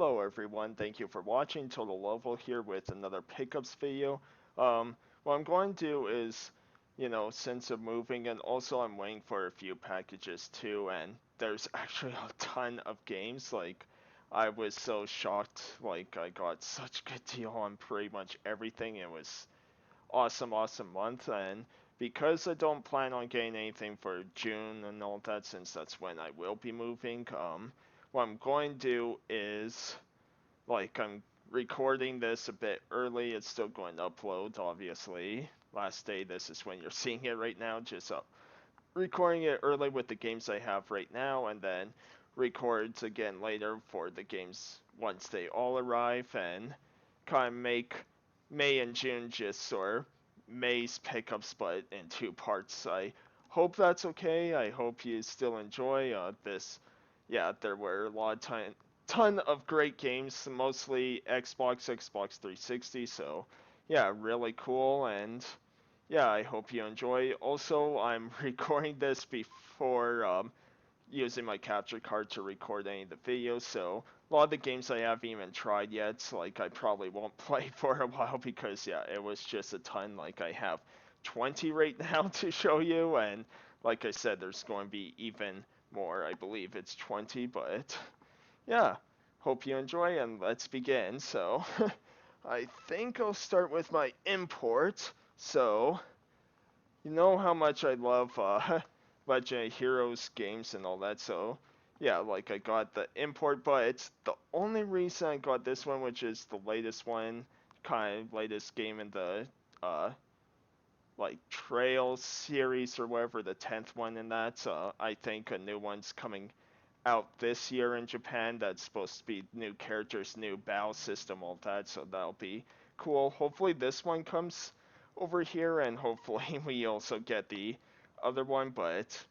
Hello everyone, thank you for watching. Total Level here with another pickups video. What I'm going to do is, since I'm moving and also I'm waiting for a few packages too, and there's actually a ton of games. Like, I was so shocked, like I got such good deal on pretty much everything. It was awesome month, and because I don't plan on getting anything for June and all that, since that's when I will be moving, what I'm going to do is, like, I'm recording this a bit early. It's still going to upload, obviously. Last day, this is when you're seeing it right now. Just recording it early with the games I have right now, and then records again later for the games once they all arrive, and kind of make May and June just sort of May's pickups, but in two parts. I hope that's okay. I hope you still enjoy this. Yeah, there were a lot of ton of great games, mostly Xbox 360. So yeah, really cool, and yeah, I hope you enjoy. Also, I'm recording this before using my capture card to record any of the videos, so a lot of the games I haven't even tried yet, like I probably won't play for a while because yeah, it was just a ton. Like I have 20 right now to show you, and like I said, there's going to be even more. I believe it's 20, but yeah, hope you enjoy and let's begin. So I think I'll start with my import. So you know how much I love Legend of Heroes games and all that, so yeah, like I got the import, but it's the only reason I got this one, which is the latest one, kind of latest game in the uh like Trails series or whatever, the 10th one in that. I think a new one's coming out this year in Japan that's supposed to be new characters, new battle system, all that, so that'll be cool. Hopefully this one comes over here, and hopefully we also get the other one, but it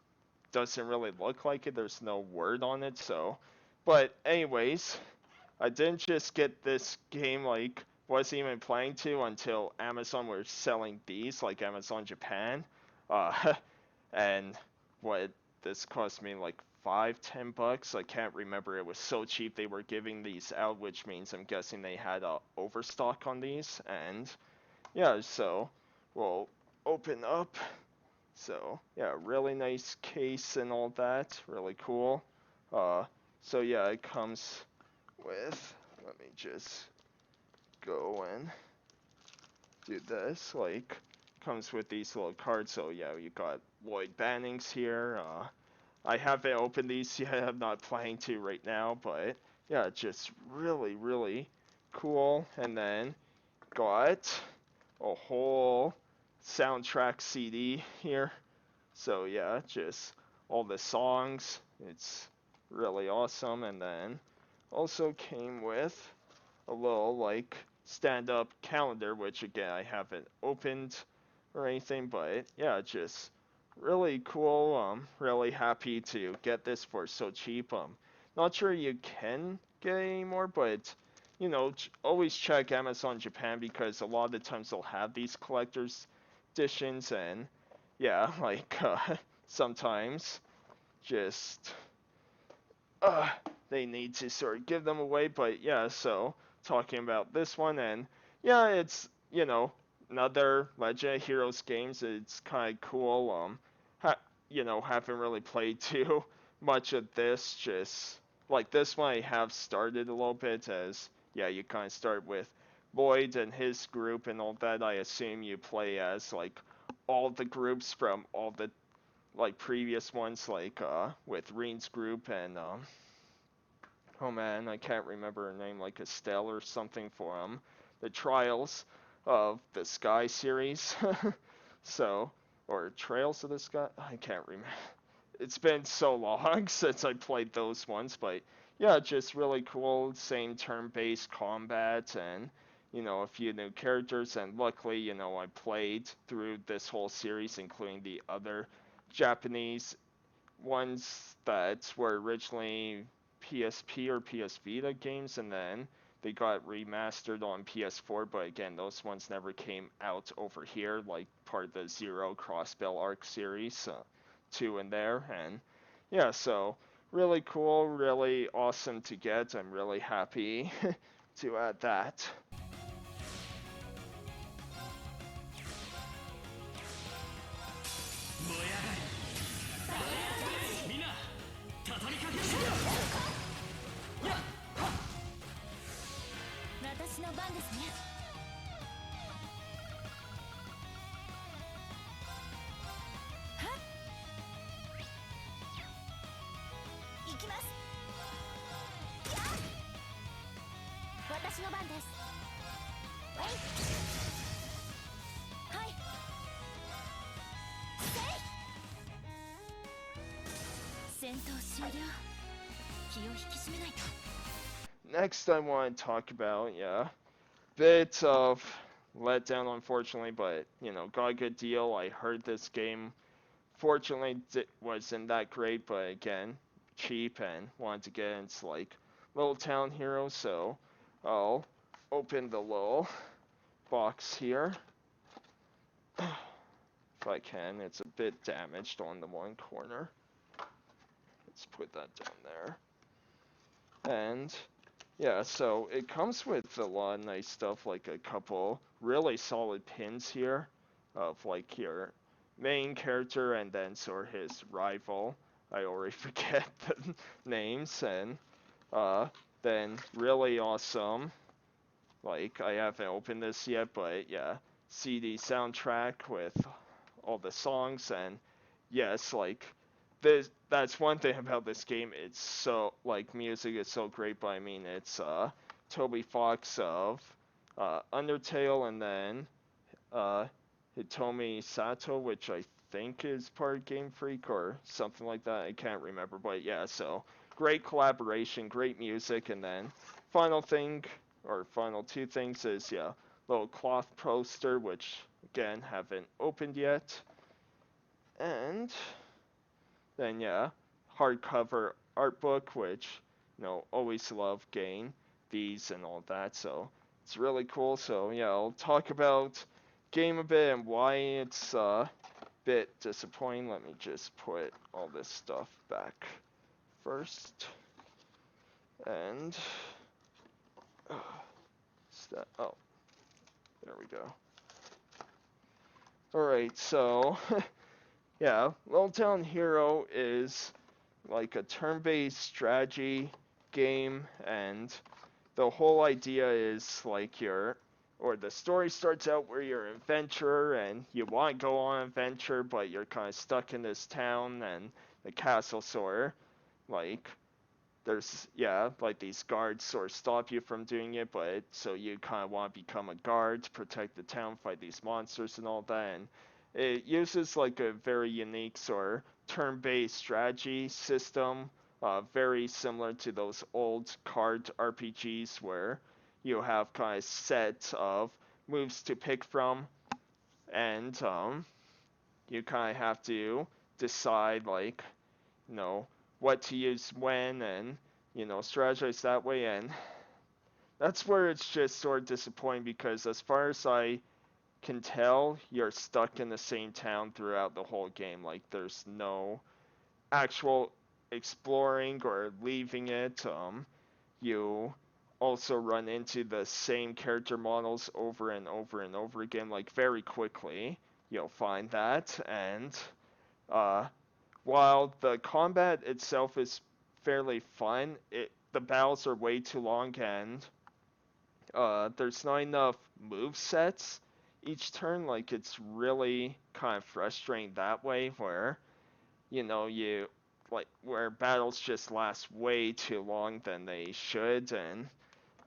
doesn't really look like it. There's no word on it, so. But anyways, I didn't just get this game, like, wasn't even planning to until Amazon were selling these, like Amazon Japan. Uh, and what this cost me like 5-10 bucks. I can't remember. It was so cheap they were giving these out, which means I'm guessing they had a overstock on these. And yeah, so we'll open up. So yeah, really nice case and all that. Really cool. Uh, so yeah, it comes with. Let me just go and do this. Like, comes with these little cards. So yeah, you got Lloyd Bannings here. I haven't opened these yet. I'm not planning to right now, but yeah, just really cool. And then got a whole soundtrack CD here. So yeah, just all the songs. It's really awesome. And then also came with a little like stand-up calendar, which again I haven't opened or anything, but yeah, just really cool. Really happy to get this for so cheap. Not sure you can get it anymore, but always check Amazon Japan because a lot of the times they'll have these collector's editions, and yeah, like sometimes just uh, they need to sort of give them away. But yeah, so talking about this one, and yeah, it's another Legend of Heroes games. It's kind of cool. Haven't really played too much of this. Just like this one, I have started a little bit as yeah, you kind of start with Lloyd and his group and all that. I assume you play as like all the groups from all the like previous ones, like with Reen's group and oh man, I can't remember her name, like Estelle or something, for the Trials of the Sky series. So, or Trails of the Sky, I can't remember. It's been so long since I played those ones, but yeah, just really cool. Same turn-based combat and a few new characters, and luckily, I played through this whole series, including the other Japanese ones that were originally PSP or PS Vita games, and then they got remastered on PS4, but again, those ones never came out over here, like part of the Zero Crossbell Arc series, 2 in there, and yeah, so really cool, really awesome to get. I'm really happy to add that. Next, I want to talk about, bit of letdown, unfortunately, but, got a good deal. I heard this game, fortunately, wasn't that great, but again, cheap and wanted to get into, like, Little Town Hero, so I'll open the little box here. If I can, it's a bit damaged on the one corner. Let's put that down there. And yeah, so it comes with a lot of nice stuff, like a couple really solid pins here of like your main character and then sort of his rival. I already forget the names. And then really awesome, like I haven't opened this yet, but yeah, CD soundtrack with all the songs. And yes, like that's one thing about this game. It's so, like, music is so great, but I mean it's Toby Fox of Undertale, and then Hitomi Sato, which I think is part of Game Freak or something like that. I can't remember, but yeah, so great collaboration, great music. And then final thing, or final two things, is little cloth poster, which again haven't opened yet. And then hardcover art book, which always love getting these and all that. So it's really cool. So yeah, I'll talk about game a bit and why it's a bit disappointing. Let me just put all this stuff back first. And oh, there we go. Alright, so yeah, Little Town Hero is like a turn-based strategy game, and the whole idea is like the story starts out where you're an adventurer and you want to go on an adventure, but you're kind of stuck in this town and the castle sort of, like, there's, like these guards sort of stop you from doing it, but so you kind of want to become a guard to protect the town, fight these monsters and all that. And it uses like a very unique sort of turn-based strategy system, very similar to those old card RPGs where you have kind of set of moves to pick from, and you kind of have to decide, like, you know, what to use when, and strategize that way. And that's where it's just sort of disappointing, because as far as I can tell, you're stuck in the same town throughout the whole game. Like, there's no actual exploring or leaving it. You also run into the same character models over and over and over again, like very quickly. You'll find that. And uh, while the combat itself is fairly fun, the battles are way too long, and there's not enough move sets each turn. Like, it's really kind of frustrating that way, where you like where battles just last way too long than they should. And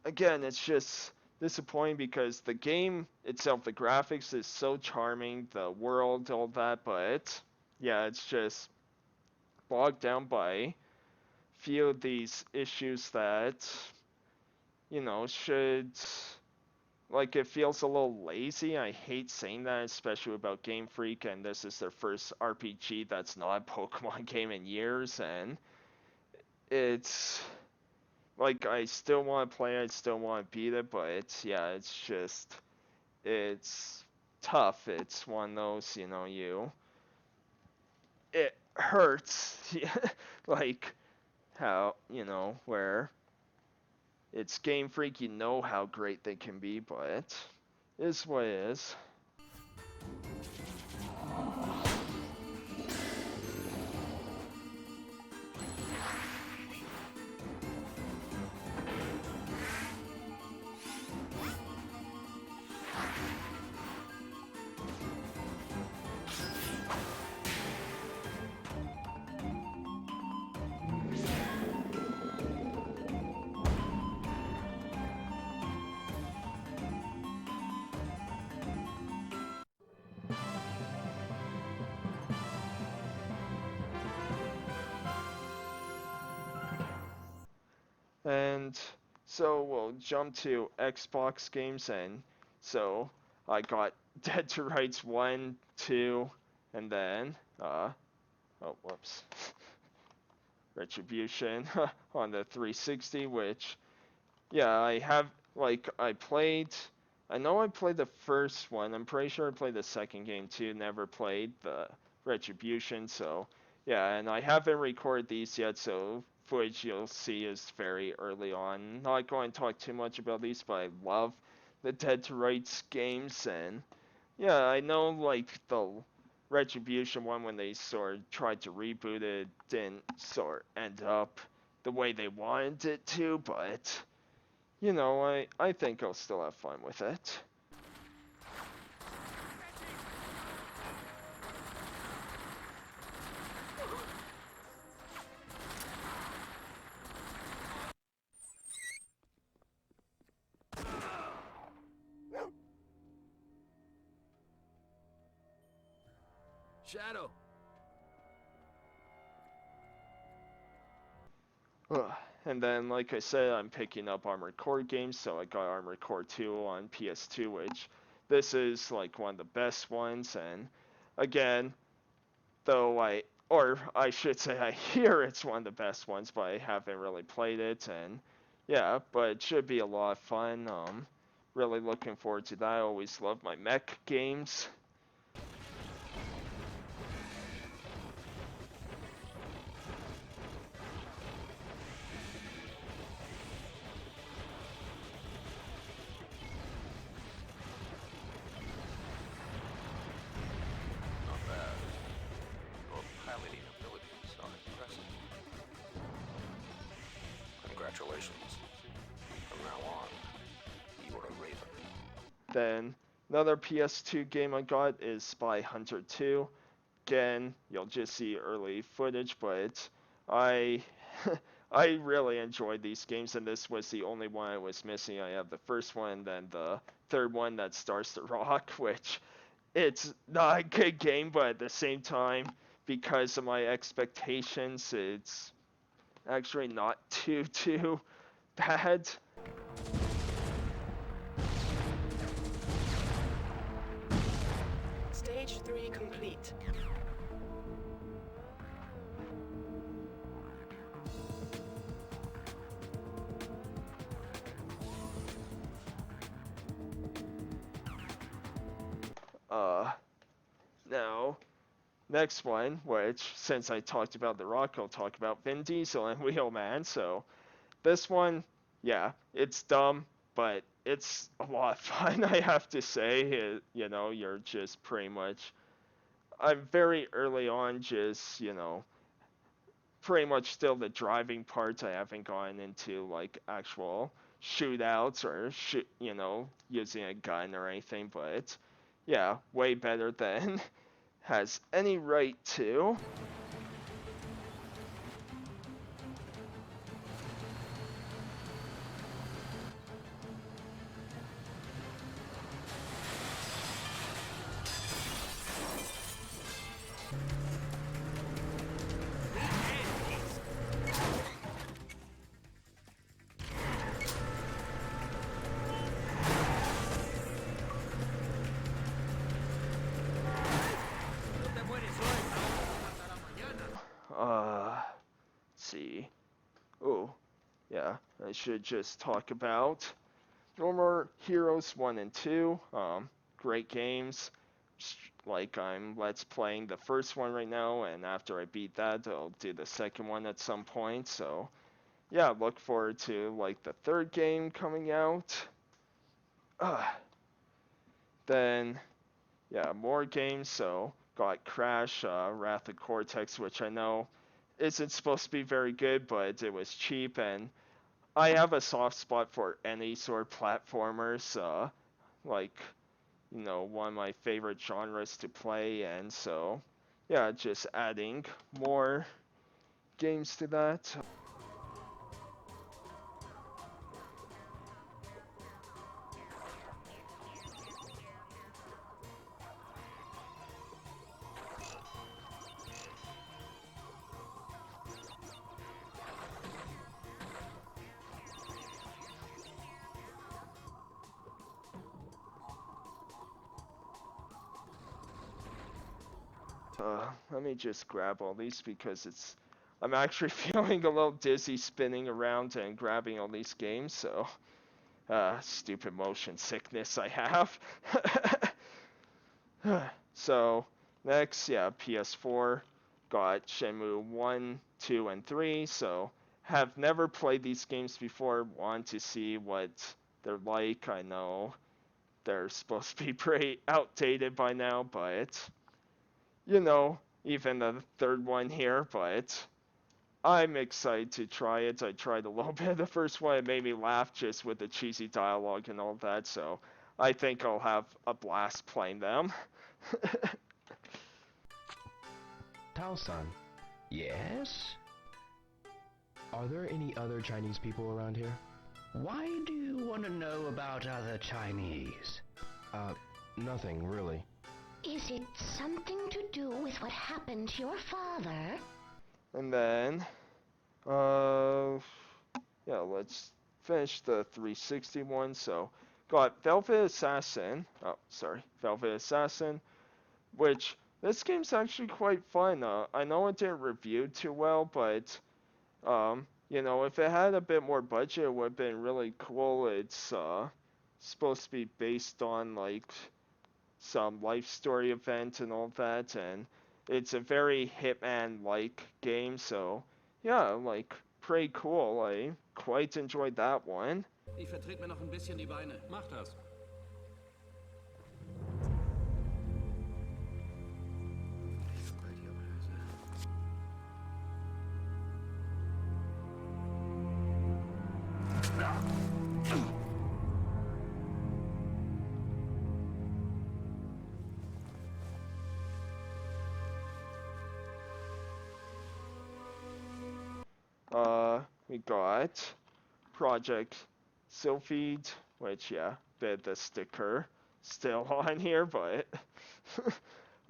again, it's just disappointing, because the game itself, the graphics is so charming, the world, all that, but yeah, it's just bogged down by few of these issues that should, like, it feels a little lazy. I hate saying that, especially about Game Freak, and this is their first RPG that's not a Pokemon game in years. And it's like, I still want to play it, I still want to beat it, but it's tough. It's one of those, it hurts. Like, how, where it's Game Freak, you know how great they can be, but it is what it is. And so we'll jump to Xbox games, and so I got Dead to Rights 1, 2, and then, oh, whoops, Retribution on the 360, which, yeah, I know I played the first one. I'm pretty sure I played the second game too. Never played the Retribution, so yeah, and I haven't recorded these yet, so footage you'll see is very early on. Not going to talk too much about these, but I love the Dead to Rights games, and yeah, I know like the Retribution one when they sort of tried to reboot it didn't sort of end up the way they wanted it to, but I think I'll still have fun with it. Shadow. And then, like I said, I'm picking up Armored Core games, so I got Armored Core 2 on PS2, which this is like one of the best ones. And again, or I should say, I hear it's one of the best ones, but I haven't really played it. And yeah, but it should be a lot of fun. Really looking forward to that. I always love my mech games. Not bad. Your piloting abilities are impressive. Congratulations. From now on, you are a Raven. Then another PS2 game I got is Spy Hunter 2. Again, you'll just see early footage, but I I really enjoyed these games, and this was the only one I was missing. I have the first one, and then the third one that stars The Rock, which it's not a good game, but at the same time, because of my expectations, it's actually not too bad. Stage 3 complete. Now, next one, which since I talked about The Rock, I'll talk about Vin Diesel and Wheelman. So this one, yeah, it's dumb, but it's a lot of fun, I have to say. You're just pretty much. I'm very early on, just, pretty much still the driving parts. I haven't gone into, like, actual shootouts or, using a gun or anything, but yeah, way better than has any right to. See. Oh, yeah, I should just talk about No More Heroes 1 and 2. Great games. like I'm let's playing the first one right now, and after I beat that, I'll do the second one at some point. So yeah, look forward to like the third game coming out. Then yeah, more games. So got Crash, Wrath of Cortex, which I know isn't supposed to be very good, but it was cheap, and I have a soft spot for any sort of platformers. Like, one of my favorite genres to play, and so yeah, just adding more games to that. Let me just grab all these because I'm actually feeling a little dizzy spinning around and grabbing all these games, so stupid motion sickness I have. So next, yeah, PS4 got Shenmue 1, 2, and 3, so have never played these games before, want to see what they're like. I know they're supposed to be pretty outdated by now, but even the third one here, but I'm excited to try it. I tried a little bit of the first one. It made me laugh just with the cheesy dialogue and all that, so I think I'll have a blast playing them. Tao-san. Yes? Are there any other Chinese people around here? Why do you want to know about other Chinese? Nothing, really. Is it something to do with what happened to your father? And then, yeah, let's finish the 360 one. So, got Velvet Assassin. Oh, sorry, Velvet Assassin, which this game's actually quite fun. I know it didn't review too well, but if it had a bit more budget, it would have been really cool. It's supposed to be based on like some life story event and all that, and it's a very Hitman-like game, so yeah, like pretty cool. I quite enjoyed that one. Ich vertrete mir noch ein bisschen die Beine. Mach das. We got Project Sylpheed, which yeah, bit the sticker still on here, but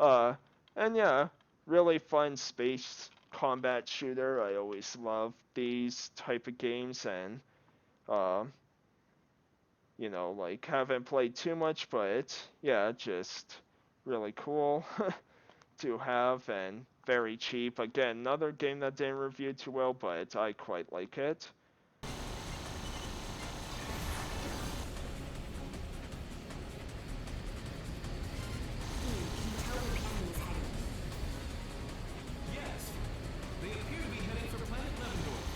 and yeah, really fun space combat shooter. I always love these type of games, and like haven't played too much, but yeah, just really cool to have and very cheap. Again, another game that didn't review too well, but I quite like it. Yes! They appear to be heading for Planet Leavenworth.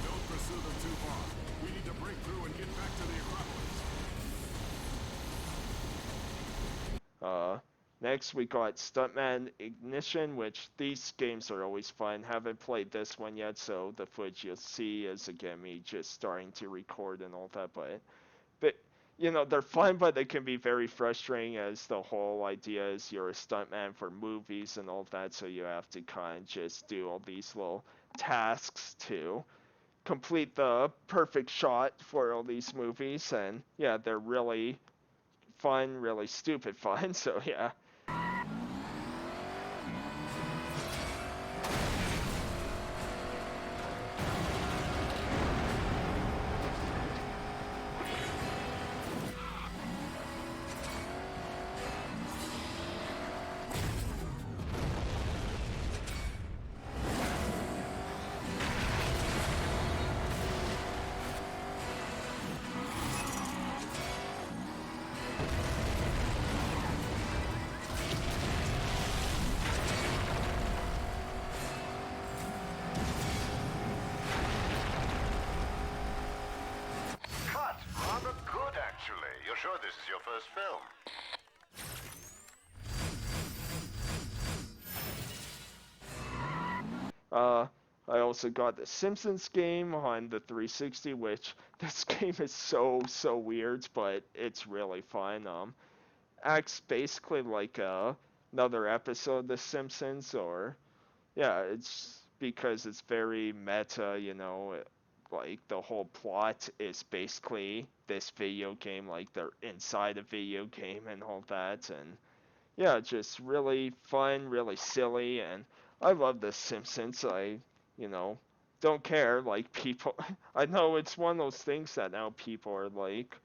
Don't pursue them too far. We need to break through and get back to the Acropolis. Next we got Stuntman Ignition, which these games are always fun. Haven't played this one yet, so the footage you'll see is again me just starting to record and all that, but they're fun, but they can be very frustrating, as the whole idea is you're a stuntman for movies and all that, so you have to kind of just do all these little tasks to complete the perfect shot for all these movies, and yeah, they're really fun, really stupid fun, so yeah. sure this is your first film. I also got the Simpsons game on the 360, which this game is so weird, but it's really fun. Acts basically like another episode of the Simpsons, or yeah, it's because it's very meta, like the whole plot is basically this video game, like they're inside a video game and all that, and yeah, just really fun, really silly, and I love The Simpsons. You know, don't care. Like, people, I know it's one of those things that now people are like,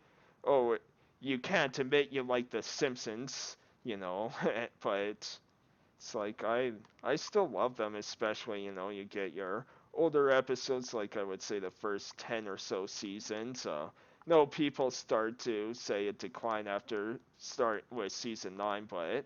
oh, you can't admit you like The Simpsons, but it's like, I still love them, especially, you get your older episodes, like I would say the first 10 or so seasons. No, people start to say it decline after start with season 9, but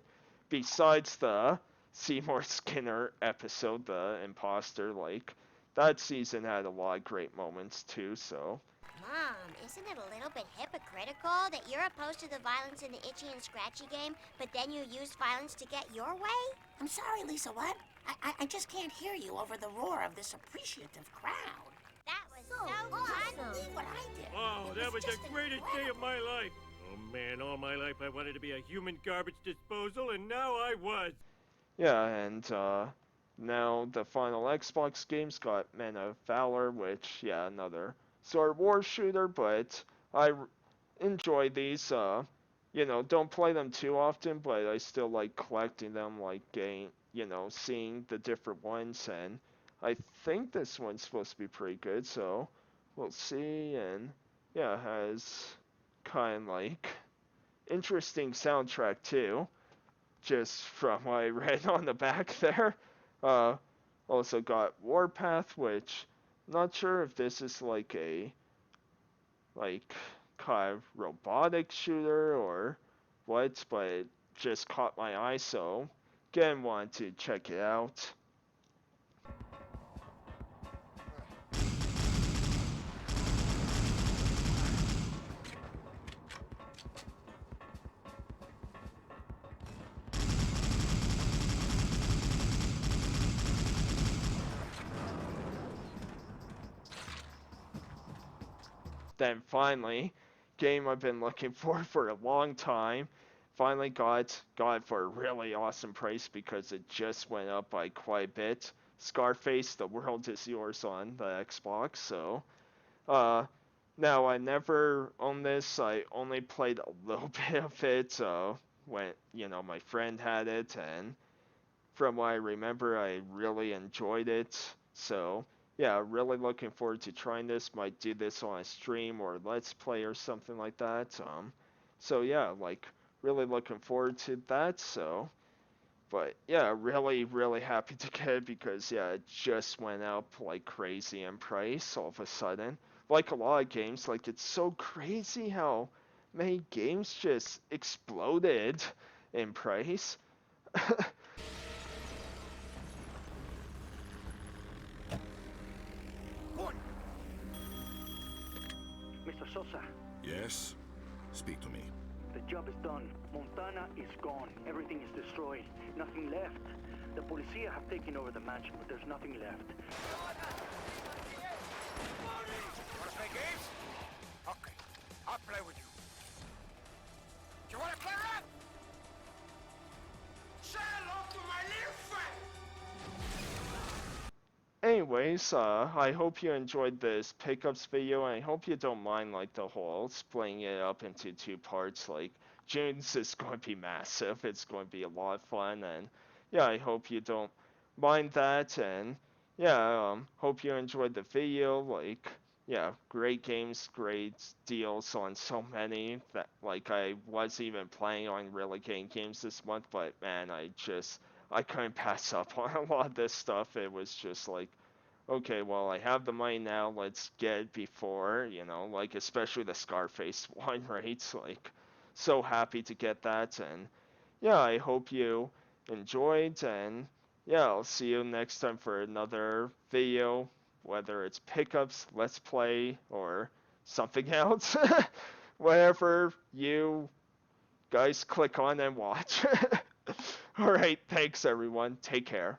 besides the Seymour Skinner episode, the imposter, like, that season had a lot of great moments too, so. Mom, isn't it a little bit hypocritical that you're opposed to the violence in the Itchy and Scratchy game, but then you used violence to get your way? I'm sorry, Lisa, what? I just can't hear you over the roar of this appreciative crowd. That was so fun. Believe what I did. Oh, that was the greatest incredible. day of my life. Oh man, all my life I wanted to be a human garbage disposal, and now I was. Yeah, and now the final Xbox games got Men of Valor, which, yeah, another sort of war shooter, but I enjoy these. Don't play them too often, but I still like collecting them, like seeing the different ones, and I think this one's supposed to be pretty good, so we'll see, and yeah, it has kind of like interesting soundtrack too, just from what I read on the back there. Also got Warpath, which not sure if this is like a kind of robotic shooter or what, but it just caught my eye, so again wanted to check it out. Then finally, game I've been looking for a long time, finally got it for a really awesome price because it just went up by quite a bit. Scarface, The World Is Yours on the Xbox. So, now I never owned this. I only played a little bit of it when my friend had it, and from what I remember, I really enjoyed it. So yeah, really looking forward to trying this. Might do this on a stream or let's play or something like that. So yeah, like really looking forward to that. So, but yeah, really happy to get it because yeah, it just went up like crazy in price all of a sudden. Like a lot of games, like it's so crazy how many games just exploded in price. Mr. Sosa. Yes? Speak to me. The job is done. Montana is gone. Everything is destroyed. Nothing left. The policia have taken over the mansion, but there's nothing left. Wanna play games? Okay, I'll play with you. Do you wanna play rough? Say hello to my little friend! Anyways, I hope you enjoyed this pickups video, and I hope you don't mind like the whole splitting it up into 2 parts. Like, June's is going to be massive. It's going to be a lot of fun, and yeah, I hope you don't mind that, and yeah, hope you enjoyed the video. Like, yeah, great games, great deals on so many that like I wasn't even planning on really getting games this month, but man, I couldn't pass up on a lot of this stuff. It was just like, okay, well, I have the money now, let's get it before, like, especially the Scarface one, right? Like, so happy to get that, and yeah, I hope you enjoyed, and yeah, I'll see you next time for another video, whether it's pickups, let's play, or something else. whatever you guys click on and watch. Alright, thanks everyone. Take care.